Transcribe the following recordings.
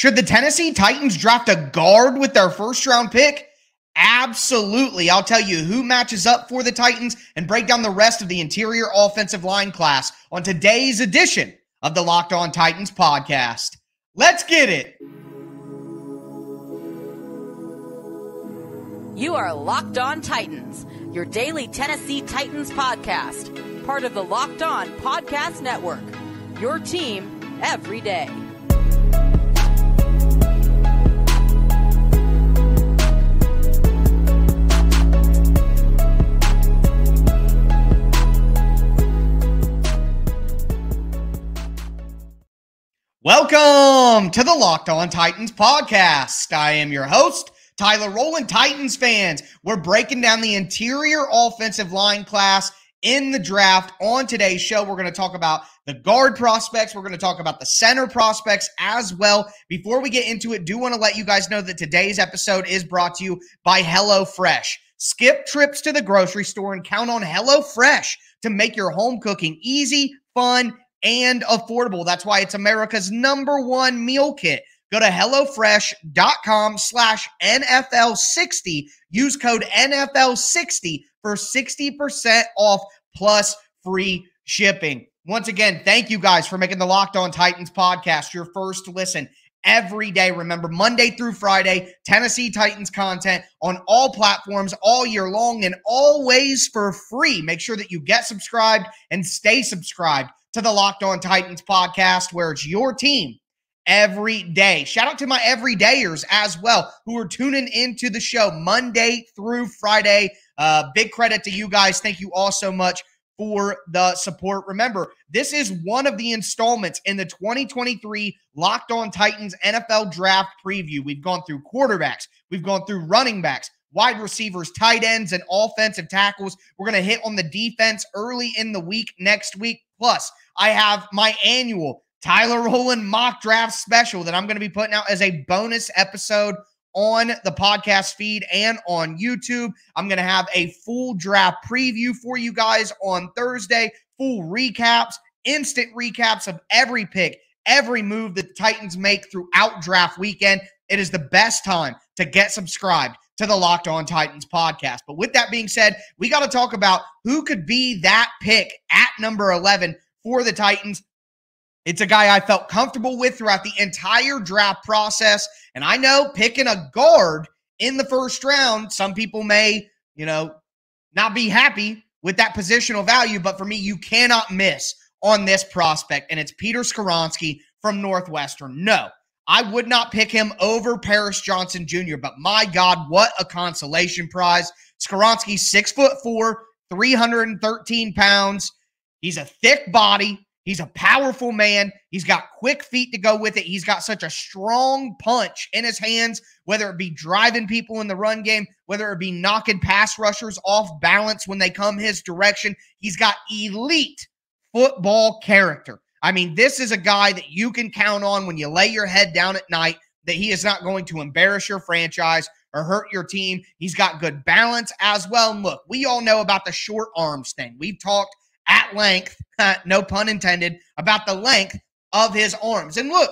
Should the Tennessee Titans draft a guard with their first-round pick? Absolutely. I'll tell you who matches up for the Titans and break down the rest of the interior offensive line class on today's edition of the Locked On Titans podcast. Let's get it. You are Locked On Titans, your daily Tennessee Titans podcast, part of the Locked On Podcast Network, your team every day. Welcome to the Locked On Titans podcast. I am your host, Tyler Rowland. Titans fans, we're breaking down the interior offensive line class in the draft. On today's show, we're going to talk about the guard prospects. We're going to talk about the center prospects as well. Before we get into it, do want to let you guys know that today's episode is brought to you by HelloFresh. Skip trips to the grocery store and count on HelloFresh to make your home cooking easy, fun, and affordable. That's why it's America's #1 meal kit. Go to HelloFresh.com/NFL60. Use code NFL60 for 60% off plus free shipping. Once again, thank you guys for making the Locked On Titans podcast your first listen every day. Remember, Monday through Friday, Tennessee Titans content on all platforms all year long and always for free. Make sure that you get subscribed and stay subscribed to the Locked On Titans podcast, where it's your team every day. Shout out to my everydayers as well who are tuning into the show Monday through Friday. Big credit to you guys. Thank you all so much for the support. Remember, this is one of the installments in the 2023 Locked On Titans NFL Draft Preview. We've gone through quarterbacks. We've gone through running backs, wide receivers, tight ends, and offensive tackles. We're going to hit on the defense early in the week next week. Plus, I have my annual Tyler Rowland mock draft special that I'm going to be putting out as a bonus episode on the podcast feed and on YouTube. I'm going to have a full draft preview for you guys on Thursday, full recaps, instant recaps of every pick, every move that the Titans make throughout draft weekend. It is the best time to get subscribed to the Locked On Titans podcast. But with that being said, we got to talk about who could be that pick at number 11 for the Titans. It's a guy I felt comfortable with throughout the entire draft process. And I know picking a guard in the first round, some people may, not be happy with that positional value. But for me, you cannot miss on this prospect. And it's Peter Skoronski from Northwestern. No, I would not pick him over Paris Johnson Jr., but my God, what a consolation prize. Skoronski's 6'4", 313 pounds. He's a thick body. He's a powerful man. He's got quick feet to go with it. He's got such a strong punch in his hands, whether it be driving people in the run game, whether it be knocking pass rushers off balance when they come his direction. He's got elite football character. I mean, this is a guy that you can count on when you lay your head down at night, that he is not going to embarrass your franchise or hurt your team. He's got good balance as well. And look, we all know about the short arms thing. We've talked at length, no pun intended, about the length of his arms. And look,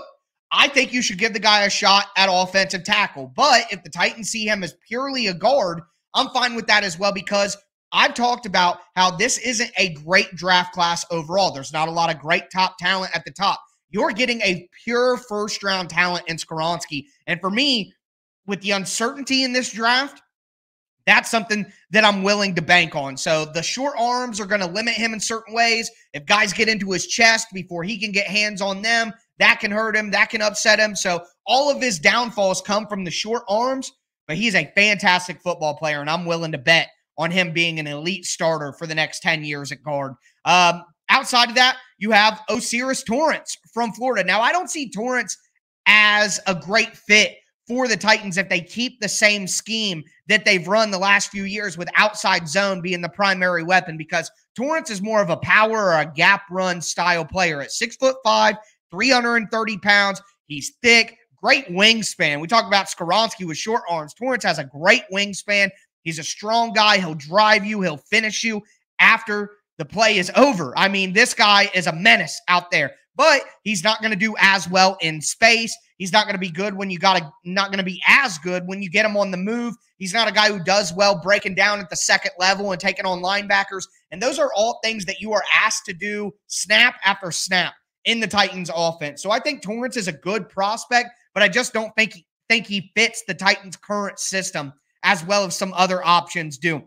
I think you should give the guy a shot at offensive tackle. But if the Titans see him as purely a guard, I'm fine with that as well, because I've talked about how this isn't a great draft class overall. There's not a lot of great top talent at the top. You're getting a pure first-round talent in Skoronski. And for me, with the uncertainty in this draft, that's something that I'm willing to bank on. So the short arms are going to limit him in certain ways. If guys get into his chest before he can get hands on them, that can hurt him. That can upset him. So all of his downfalls come from the short arms, but he's a fantastic football player, and I'm willing to bet on him being an elite starter for the next 10 years at guard. Outside of that, you have Osiris Torrance from Florida. Now, I don't see Torrance as a great fit for the Titans if they keep the same scheme that they've run the last few years with outside zone being the primary weapon, because Torrance is more of a power or a gap run style player. At 6'5", 330 pounds, he's thick, great wingspan. We talk about Skoronski with short arms. Torrance has a great wingspan. He's a strong guy. He'll drive you. He'll finish you after the play is over. I mean, this guy is a menace out there but he's not going to do as well in space. He's not going to be good when not going to be as good when you get him on the move. He's not a guy who does well breaking down at the second level and taking on linebackers. And those are all things that you are asked to do snap after snap in the Titans offense. So I think Torrance is a good prospect, but I just don't think he fits the Titans' current system as well as some other options do.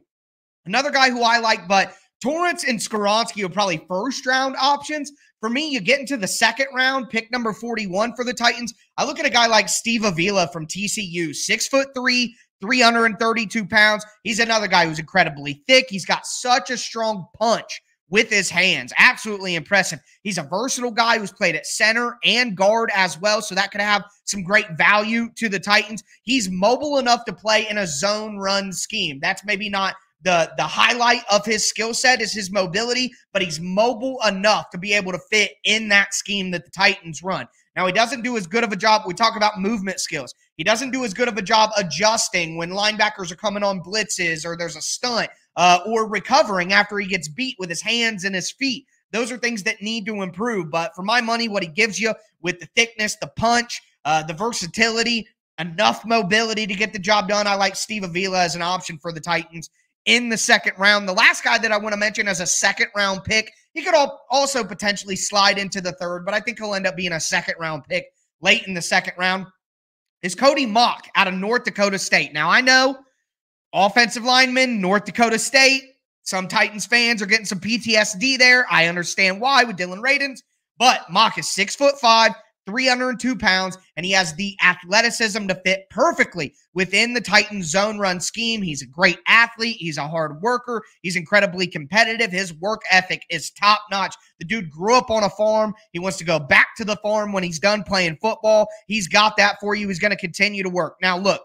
Another guy who I like, but Torrance and Skoronski are probably first-round options. For me, you get into the second round, pick number 41 for the Titans. I look at a guy like Steve Avila from TCU, 6'3", 332 pounds. He's another guy who's incredibly thick. He's got such a strong punch with his hands. Absolutely impressive. He's a versatile guy who's played at center and guard as well, so that could have some great value to the Titans. He's mobile enough to play in a zone run scheme. That's maybe not the highlight of his skill set is his mobility, but he's mobile enough to be able to fit in that scheme that the Titans run. Now, he doesn't do as good of a job. We talk about movement skills. He doesn't do as good of a job adjusting when linebackers are coming on blitzes or there's a stunt or recovering after he gets beat with his hands and his feet. Those are things that need to improve. But for my money, what he gives you with the thickness, the punch, the versatility, enough mobility to get the job done, I like Steve Avila as an option for the Titans in the second round. The last guy that I want to mention as a second-round pick, he could also potentially slide into the third, but I think he'll end up being a second-round pick late in the second round, is Cody Mock out of North Dakota State. Now, I know offensive lineman, North Dakota State, some Titans fans are getting some PTSD there. I understand why with Dylan Radins, but Mock is 6'5", 302 pounds, and he has the athleticism to fit perfectly within the Titans zone run scheme. He's a great athlete. He's a hard worker. He's incredibly competitive. His work ethic is top notch. The dude grew up on a farm. He wants to go back to the farm when he's done playing football. He's got that for you. He's going to continue to work. Now, look,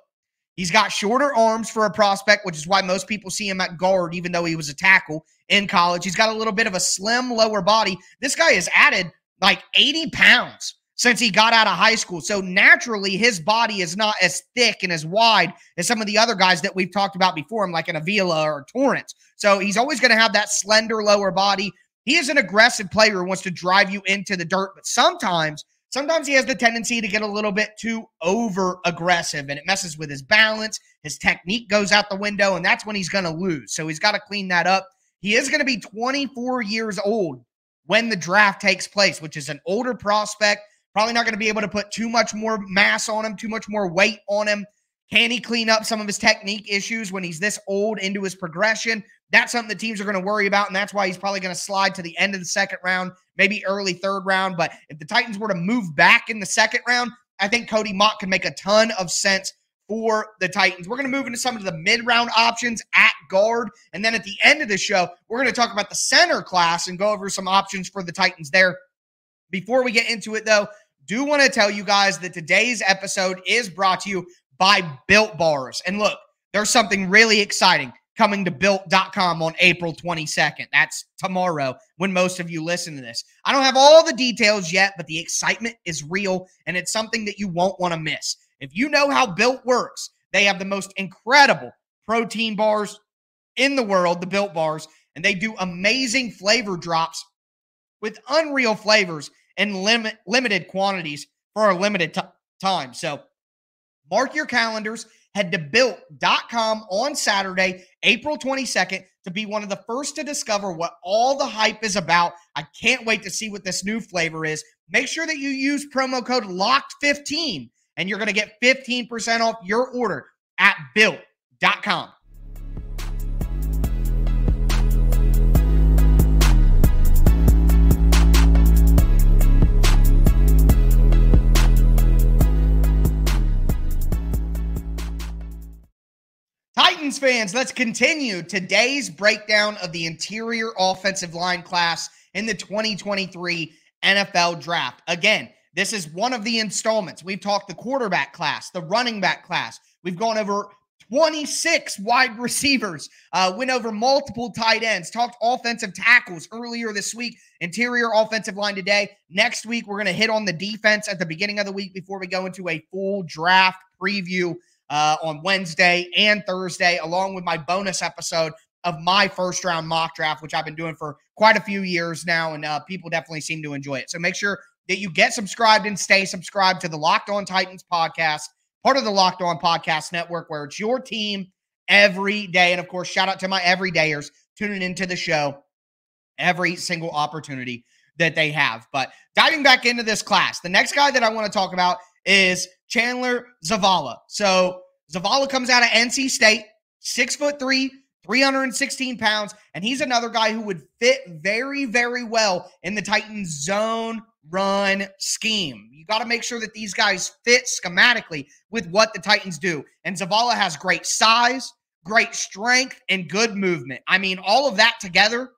he's got shorter arms for a prospect, which is why most people see him at guard, even though he was a tackle in college. He's got a little bit of a slim lower body. This guy has added like 80 pounds since he got out of high school. So naturally, his body is not as thick and as wide as some of the other guys that we've talked about before him, like an Avila or Torrance. So he's always going to have that slender lower body. He is an aggressive player who wants to drive you into the dirt, but sometimes he has the tendency to get a little bit too over-aggressive, and it messes with his balance. His technique goes out the window, and that's when he's going to lose. So he's got to clean that up. He is going to be 24 years old when the draft takes place, which is an older prospect. Probably not going to be able to put too much more mass on him, too much more weight on him. Can he clean up some of his technique issues when he's this old into his progression? That's something the teams are going to worry about, and that's why he's probably going to slide to the end of the second round, maybe early third round. But if the Titans were to move back in the second round, I think Cody Mock could make a ton of sense for the Titans. We're going to move into some of the mid-round options at guard, and then at the end of the show, we're going to talk about the center class and go over some options for the Titans there. Before we get into it, though, do want to tell you guys that today's episode is brought to you by Built Bars. And look, there's something really exciting coming to Built.com on April 22nd. That's tomorrow when most of you listen to this. I don't have all the details yet, but the excitement is real, and it's something that you won't want to miss. If you know how Built works, they have the most incredible protein bars in the world, the Built Bars, and they do amazing flavor drops with unreal flavors in limited quantities for a limited time. So mark your calendars. Head to Built.com on Saturday, April 22nd, to be one of the first to discover what all the hype is about. I can't wait to see what this new flavor is. Make sure that you use promo code LOCKED15, and you're going to get 15% off your order at Built.com. Titans fans, let's continue today's breakdown of the interior offensive line class in the 2023 NFL Draft. Again, this is one of the installments. We've talked the quarterback class, the running back class. We've gone over 26 wide receivers, went over multiple tight ends, talked offensive tackles earlier this week, interior offensive line today. Next week, we're going to hit on the defense at the beginning of the week before we go into a full draft preview on Wednesday and Thursday, along with my bonus episode of my first round mock draft, which I've been doing for quite a few years now, and people definitely seem to enjoy it. So make sure that you get subscribed and stay subscribed to the Locked On Titans podcast, part of the Locked On Podcast Network, where it's your team every day. And of course, shout out to my everydayers tuning into the show every single opportunity that they have. But diving back into this class, the next guy that I want to talk about is Chandler Zavala. So Zavala comes out of NC State, 6'3", 316 pounds, and he's another guy who would fit very, very well in the Titans zone run scheme. You got to make sure that these guys fit schematically with what the Titans do. And Zavala has great size, great strength, and good movement. I mean, all of that together,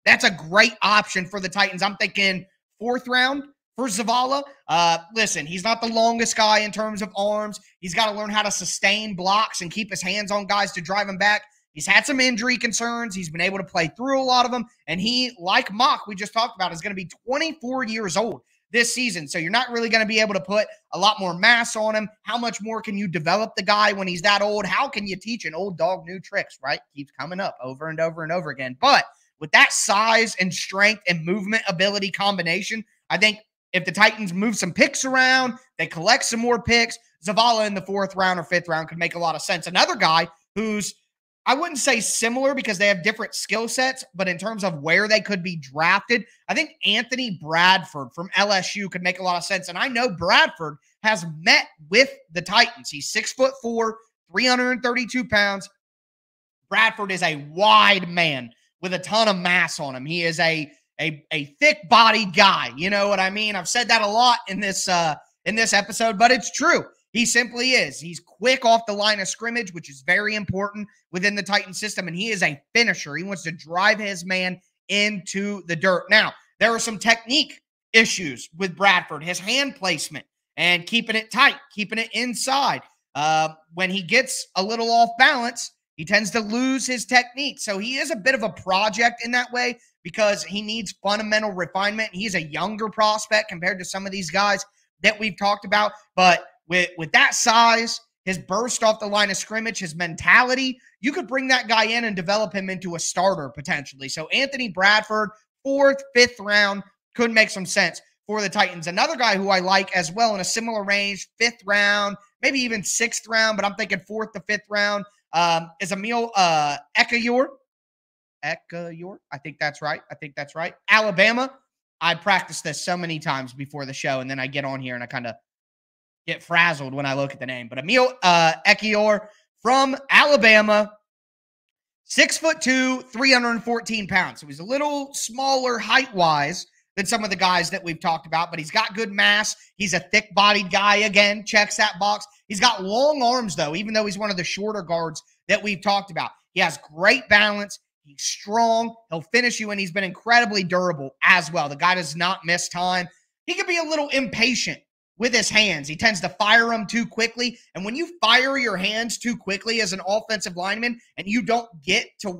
that's a great option for the Titans. I'm thinking 4th round for Zavala. Listen, he's not the longest guy in terms of arms. He's got to learn how to sustain blocks and keep his hands on guys to drive him back. He's had some injury concerns. He's been able to play through a lot of them. And he, like Mock, we just talked about, is going to be 24 years old this season. So you're not really going to be able to put a lot more mass on him. How much more can you develop the guy when he's that old? How can you teach an old dog new tricks, right? Keeps coming up over and over and over again. But with that size and strength and movement ability combination, I think if the Titans move some picks around, they collect some more picks, Zavala in the 4th round or 5th round could make a lot of sense. Another guy who's, I wouldn't say similar because they have different skill sets, but in terms of where they could be drafted, I think Anthony Bradford from LSU could make a lot of sense. And I know Bradford has met with the Titans. He's 6'4", 332 pounds. Bradford is a wide man with a ton of mass on him. He is a thick-bodied guy. You know what I mean? I've said that a lot in this episode, but it's true. He simply is. He's quick off the line of scrimmage, which is very important within the Titan system, and he is a finisher. He wants to drive his man into the dirt. Now, there are some technique issues with Bradford, his hand placement and keeping it tight, keeping it inside. When he gets a little off balance, he tends to lose his technique. So he is a bit of a project in that way because he needs fundamental refinement. He's a younger prospect compared to some of these guys that we've talked about, but with that size, his burst off the line of scrimmage, his mentality, you could bring that guy in and develop him into a starter potentially. So Anthony Bradford, 4th, 5th round, could make some sense for the Titans. Another guy who I like as well in a similar range, 5th round, maybe even 6th round, but I'm thinking 4th to 5th round, is Emil Ekiyor. Ekiyor? I think that's right. Alabama. I practiced this so many times before the show, and then I get on here and I kind of get frazzled when I look at the name. But Emil Ekiyor from Alabama, 6'2", 314 pounds. So he's a little smaller height-wise than some of the guys that we've talked about, but he's got good mass. He's a thick-bodied guy, again, checks that box. He's got long arms, though, even though he's one of the shorter guards that we've talked about. He has great balance. He's strong. He'll finish you, and he's been incredibly durable as well. The guy does not miss time. He can be a little impatient with his hands. He tends to fire them too quickly. And when you fire your hands too quickly as an offensive lineman and you don't get to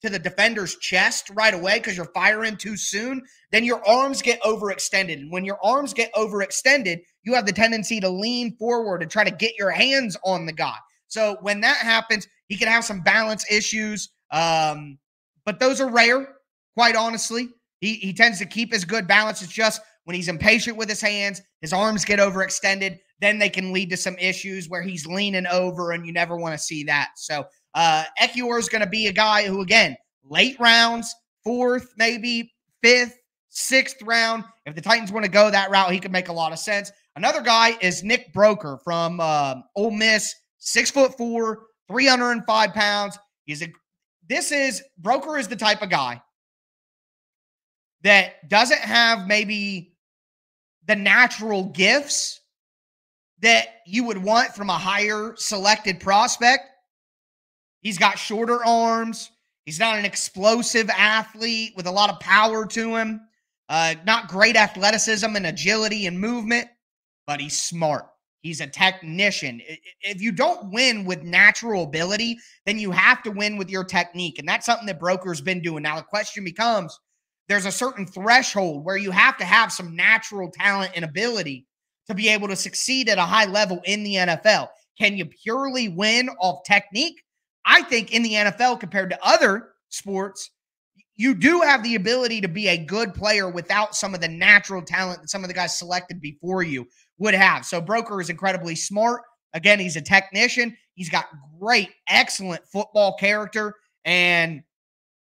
to the defender's chest right away because you're firing too soon, then your arms get overextended. And when your arms get overextended, you have the tendency to lean forward and try to get your hands on the guy. So when that happens, he can have some balance issues. But those are rare, quite honestly. He tends to keep his good balance. It's just when he's impatient with his hands, his arms get overextended, then they can lead to some issues where he's leaning over, and you never want to see that. So Ekiyor is going to be a guy who, again, late rounds, 4th, maybe 5th, 6th round. If the Titans want to go that route, he could make a lot of sense. Another guy is Nick Broker from Ole Miss, 6'4", 305 pounds. Broker is the type of guy that doesn't have maybe the natural gifts that you would want from a higher selected prospect. He's got shorter arms. He's not an explosive athlete with a lot of power to him. Not great athleticism and agility and movement, but he's smart. He's a technician. If you don't win with natural ability, then you have to win with your technique. And that's something that Broker's been doing. Now the question becomes, there's a certain threshold where you have to have some natural talent and ability to be able to succeed at a high level in the NFL. Can you purely win off technique? I think in the NFL, compared to other sports, you do have the ability to be a good player without some of the natural talent that some of the guys selected before you would have. So Broker is incredibly smart. Again, he's a technician. He's got great, excellent football character. And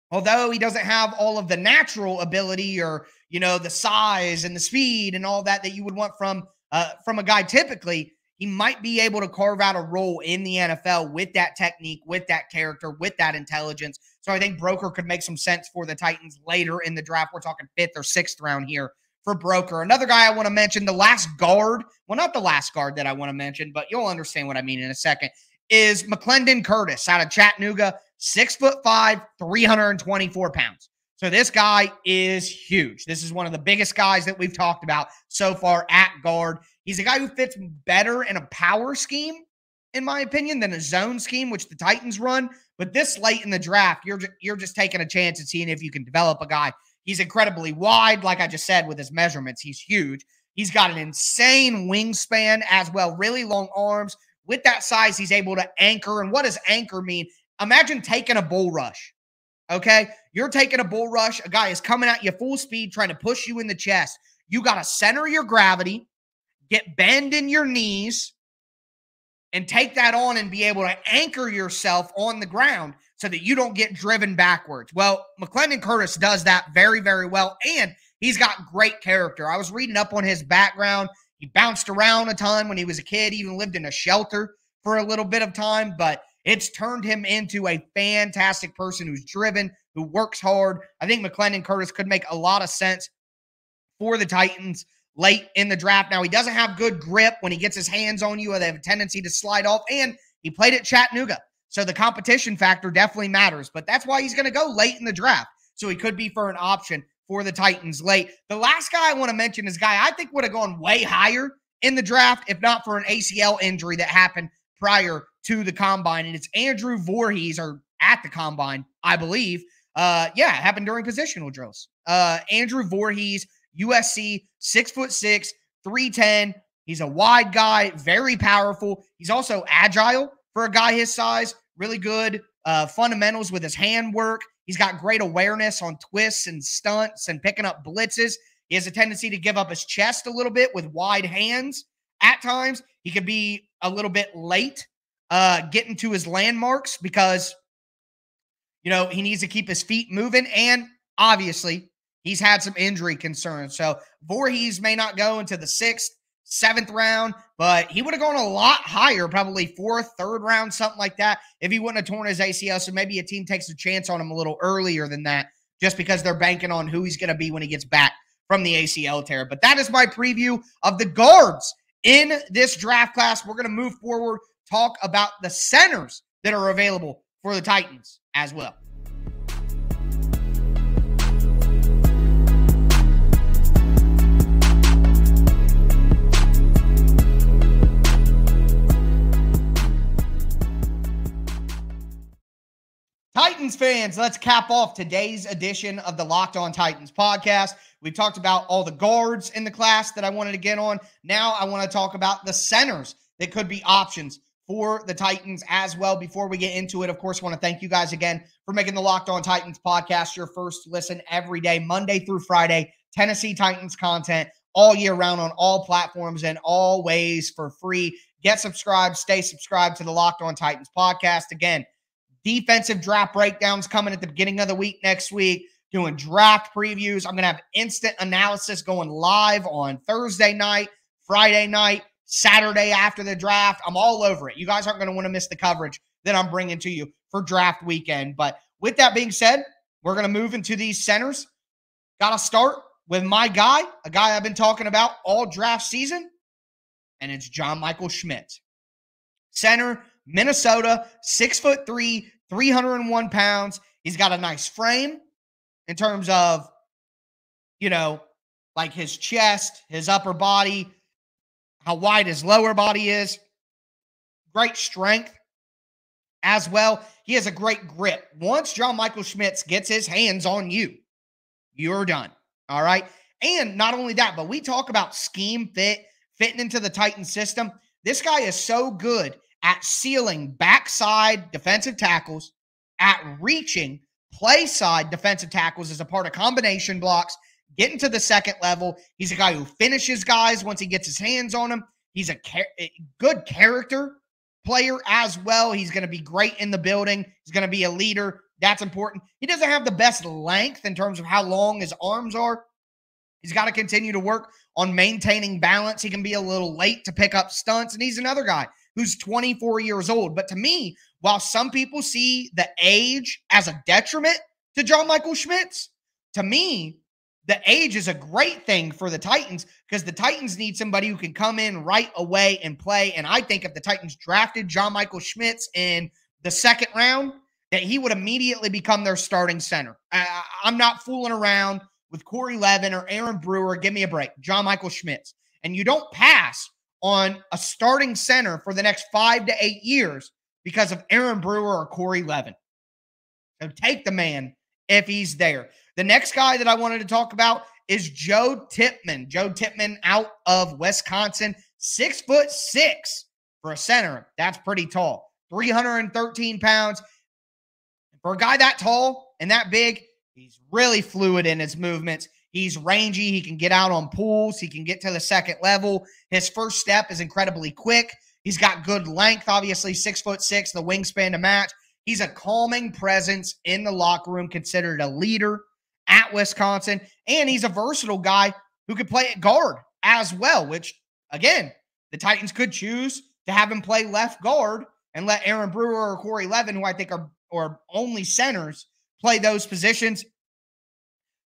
although he doesn't have all of the natural ability or, the size and the speed and all that you would want from a guy typically, he might be able to carve out a role in the NFL with that technique, with that character, with that intelligence. So I think Broker could make some sense for the Titans later in the draft. We're talking 5th or 6th round here for Broker. Another guy I want to mention, the last guard, well, not the last guard that I want to mention, but you'll understand what I mean in a second, is McClendon Curtis out of Chattanooga, 6'5", 324 pounds. So this guy is huge. This is one of the biggest guys that we've talked about so far at guard. He's a guy who fits better in a power scheme, in my opinion, than a zone scheme, which the Titans run. But this late in the draft, you're just taking a chance and seeing if you can develop a guy. He's incredibly wide, like I just said, with his measurements. He's huge. He's got an insane wingspan as well, really long arms. With that size, he's able to anchor. And what does anchor mean? Imagine taking a bull rush, okay? You're taking a bull rush. A guy is coming at you full speed, trying to push you in the chest. You got to center your gravity, bend in your knees, and take that on and be able to anchor yourself on the ground so that you don't get driven backwards. Well, McClendon Curtis does that very, very well, and he's got great character. I was reading up on his background. He bounced around a ton when he was a kid, even lived in a shelter for a little bit of time, but it's turned him into a fantastic person who's driven, who works hard. I think McClendon Curtis could make a lot of sense for the Titans late in the draft. Now, he doesn't have good grip. When he gets his hands on you, they have a tendency to slide off, and he played at Chattanooga. So the competition factor definitely matters, but that's why he's going to go late in the draft. So he could be for an option for the Titans late. The last guy I want to mention is a guy I think would have gone way higher in the draft if not for an ACL injury that happened prior to the combine, and it's Andrew Voorhees, or at the combine, I believe. It happened during positional drills. Andrew Voorhees, USC, 6'6", 310. He's a wide guy, very powerful. He's also agile for a guy his size, really good fundamentals with his handwork. He's got great awareness on twists and stunts and picking up blitzes. He has a tendency to give up his chest a little bit with wide hands. At times, he could be a little bit late getting to his landmarks because, he needs to keep his feet moving. And obviously, he's had some injury concerns. So Voorhees may not go into the 6th, 7th round, but he would have gone a lot higher, probably 4th, 3rd round, something like that, if he wouldn't have torn his ACL. So maybe a team takes a chance on him a little earlier than that, just because they're banking on who he's going to be when he gets back from the ACL tear. But that is my preview of the guards in this draft class. We're going to move forward, talk about the centers that are available for the Titans as well. Titans fans, let's cap off today's edition of the Locked On Titans podcast. We talked about all the guards in the class that I wanted to get on. Now I want to talk about the centers that could be options for the Titans as well. Before we get into it, of course, I want to thank you guys again for making the Locked On Titans podcast your first listen every day, Monday through Friday, Tennessee Titans content all year round on all platforms and always for free. Get subscribed, stay subscribed to the Locked On Titans podcast. Again, defensive draft breakdowns coming at the beginning of the week next week, doing draft previews. I'm going to have instant analysis going live on Thursday night, Friday night, Saturday after the draft. I'm all over it. You guys aren't going to want to miss the coverage that I'm bringing to you for draft weekend. But with that being said, we're going to move into these centers. Got to start with my guy, a guy I've been talking about all draft season, and it's John Michael Schmidt. Center, Minnesota, 6'3", 301 pounds. He's got a nice frame in terms of, like his chest, his upper body, how wide his lower body is. Great strength as well. He has a great grip. Once John Michael Schmidt gets his hands on you, you're done. All right. And not only that, but we talk about scheme fitting into the Titan system. This guy is so good at sealing backside defensive tackles, at reaching play side defensive tackles as a part of combination blocks, getting to the second level. He's a guy who finishes guys once he gets his hands on them. He's a good character player as well. He's going to be great in the building. He's going to be a leader. That's important. He doesn't have the best length in terms of how long his arms are. He's got to continue to work on maintaining balance. He can be a little late to pick up stunts, and he's another guy who's 24 years old. But to me, while some people see the age as a detriment to John Michael Schmitz, to me, the age is a great thing for the Titans because the Titans need somebody who can come in right away and play. And I think if the Titans drafted John Michael Schmitz in the second round, that he would immediately become their starting center. I'm not fooling around with Corey Levin or Aaron Brewer. Give me a break. John Michael Schmitz. And you don't pass on a starting center for the next 5 to 8 years because of Aaron Brewer or Corey Levin. So take the man if he's there. The next guy that I wanted to talk about is Joe Tippmann. Joe Tippmann out of Wisconsin, 6'6" for a center. That's pretty tall. 313 pounds. For a guy that tall and that big, he's really fluid in his movements. He's rangy. He can get out on pulls. He can get to the second level. His first step is incredibly quick. He's got good length, obviously 6'6", the wingspan to match. He's a calming presence in the locker room, considered a leader at Wisconsin. And he's a versatile guy who could play at guard as well, which, again, the Titans could choose to have him play left guard and let Aaron Brewer or Corey Levin, who I think are only centers, play those positions.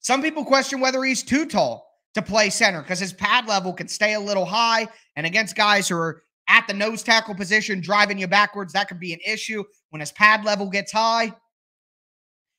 Some people question whether he's too tall to play center because his pad level can stay a little high, and against guys who are at the nose tackle position driving you backwards, that could be an issue. When his pad level gets high,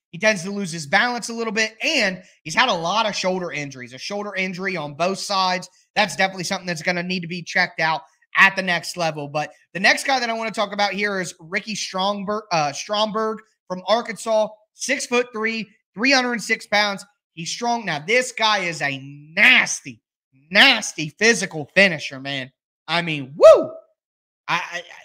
he tends to lose his balance a little bit, and he's had a lot of shoulder injuries, a shoulder injury on both sides. That's definitely something that's going to need to be checked out at the next level. But the next guy that I want to talk about here is Ricky Stromberg from Arkansas, 6'3", 306 pounds. He's strong. Now, this guy is a nasty, nasty physical finisher, man. I mean, woo!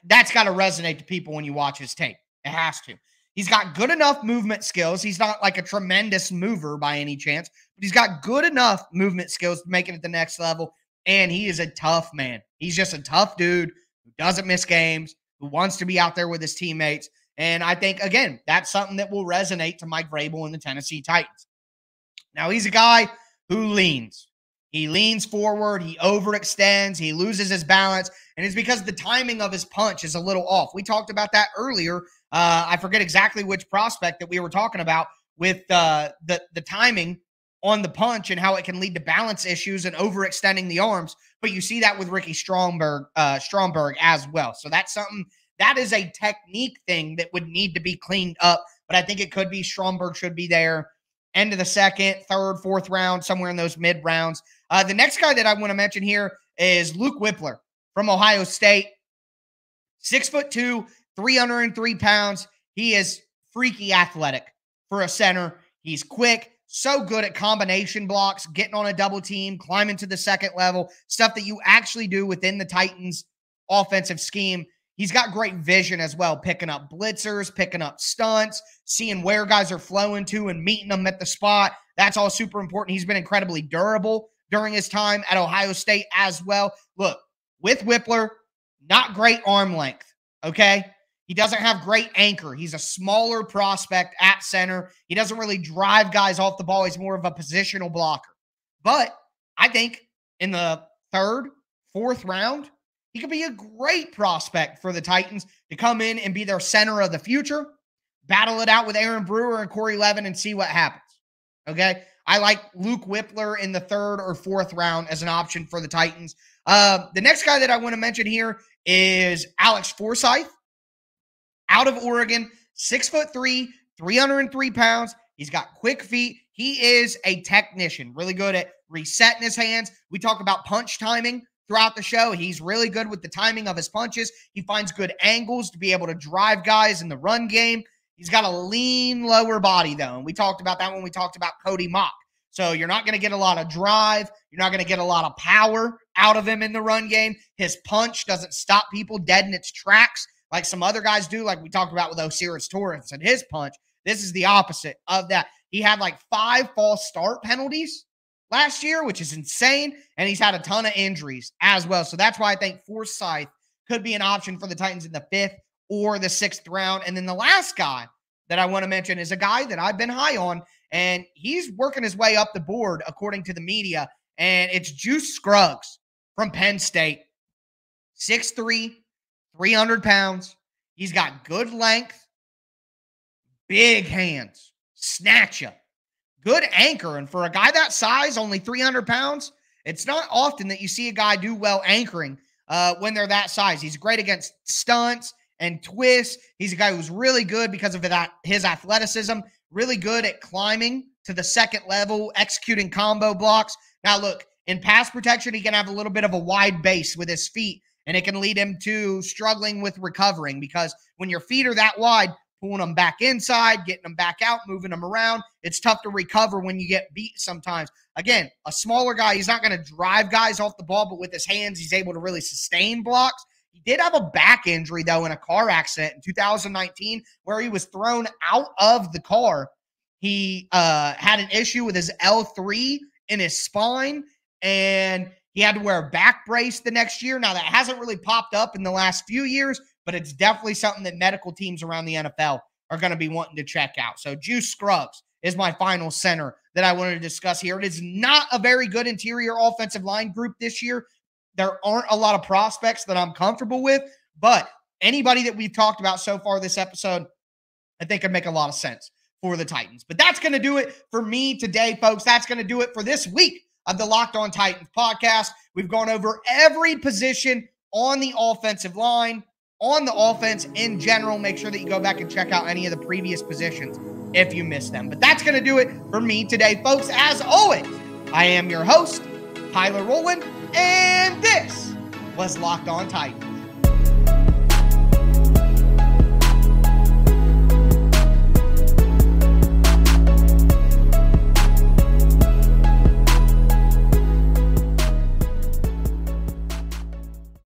That's got to resonate to people when you watch his tape. It has to. He's got good enough movement skills. He's not like a tremendous mover by any chance, but he's got good enough movement skills to make it at the next level. And he is a tough man. He's just a tough dude who doesn't miss games, who wants to be out there with his teammates. And I think, again, that's something that will resonate to Mike Vrabel and the Tennessee Titans. Now, he's a guy who leans. He leans forward. He overextends. He loses his balance. And it's because the timing of his punch is a little off. We talked about that earlier. I forget exactly which prospect that we were talking about with the timing on the punch and how it can lead to balance issues and overextending the arms. But you see that with Ricky Stromberg as well. So that's something that is a technique thing that would need to be cleaned up. But I think it could be Stromberg should be there end of the second, third, fourth round, somewhere in those mid rounds. The next guy that I want to mention here is Luke Whippler from Ohio State. 6'2", 303 pounds. He is freaky athletic for a center. He's quick. So good at combination blocks, getting on a double team, climbing to the second level, stuff that you actually do within the Titans offensive scheme. He's got great vision as well, picking up blitzers, picking up stunts, seeing where guys are flowing to and meeting them at the spot. That's all super important. He's been incredibly durable during his time at Ohio State as well. Look, with Whippler, not great arm length, okay? He doesn't have great anchor. He's a smaller prospect at center. He doesn't really drive guys off the ball. He's more of a positional blocker. But I think in the third, fourth round, he could be a great prospect for the Titans to come in and be their center of the future, battle it out with Aaron Brewer and Corey Levin and see what happens. Okay? I like Luke Whippler in the third or fourth round as an option for the Titans. The next guy that I want to mention here is Alex Forsyth. Out of Oregon, 6'3", 303 pounds. He's got quick feet. He is a technician, really good at resetting his hands. We talk about punch timing throughout the show. He's really good with the timing of his punches. He finds good angles to be able to drive guys in the run game. He's got a lean lower body, though, and we talked about that when we talked about Cody Mock. So you're not going to get a lot of drive. You're not going to get a lot of power out of him in the run game. His punch doesn't stop people dead in its tracks like some other guys do, like we talked about with Osiris Torrance and his punch. This is the opposite of that. He had like 5 false start penalties last year, which is insane. And he's had a ton of injuries as well. So that's why I think Forsythe could be an option for the Titans in the 5th or the 6th round. And then the last guy that I want to mention is a guy that I've been high on, and he's working his way up the board according to the media. And it's Juice Scruggs from Penn State. 6'3", 300 pounds. He's got good length, big hands, snatch up, good anchor. And for a guy that size, only 300 pounds, it's not often that you see a guy do well anchoring when they're that size. He's great against stunts and twists. He's a guy who's really good because of his athleticism, really good at climbing to the second level, executing combo blocks. Now, look, in pass protection, he can have a little bit of a wide base with his feet, and it can lead him to struggling with recovering because when your feet are that wide, pulling them back inside, getting them back out, moving them around, it's tough to recover when you get beat sometimes. Again, a smaller guy, he's not going to drive guys off the ball, but with his hands, he's able to really sustain blocks. He did have a back injury, though, in a car accident in 2019 where he was thrown out of the car. He had an issue with his L3 in his spine, and he had to wear a back brace the next year. Now, that hasn't really popped up in the last few years, but it's definitely something that medical teams around the NFL are going to be wanting to check out. So Juice Scruggs is my final center that I wanted to discuss here. It is not a very good interior offensive line group this year. There aren't a lot of prospects that I'm comfortable with, but anybody that we've talked about so far this episode, I think could make a lot of sense for the Titans. But that's going to do it for me today, folks. That's going to do it for this week of the Locked On Titans podcast. We've gone over every position on the offensive line, on the offense in general. Make sure that you go back and check out any of the previous positions if you missed them. But that's going to do it for me today, folks. As always, I am your host, Tyler Rowland, and this was Locked On Titans.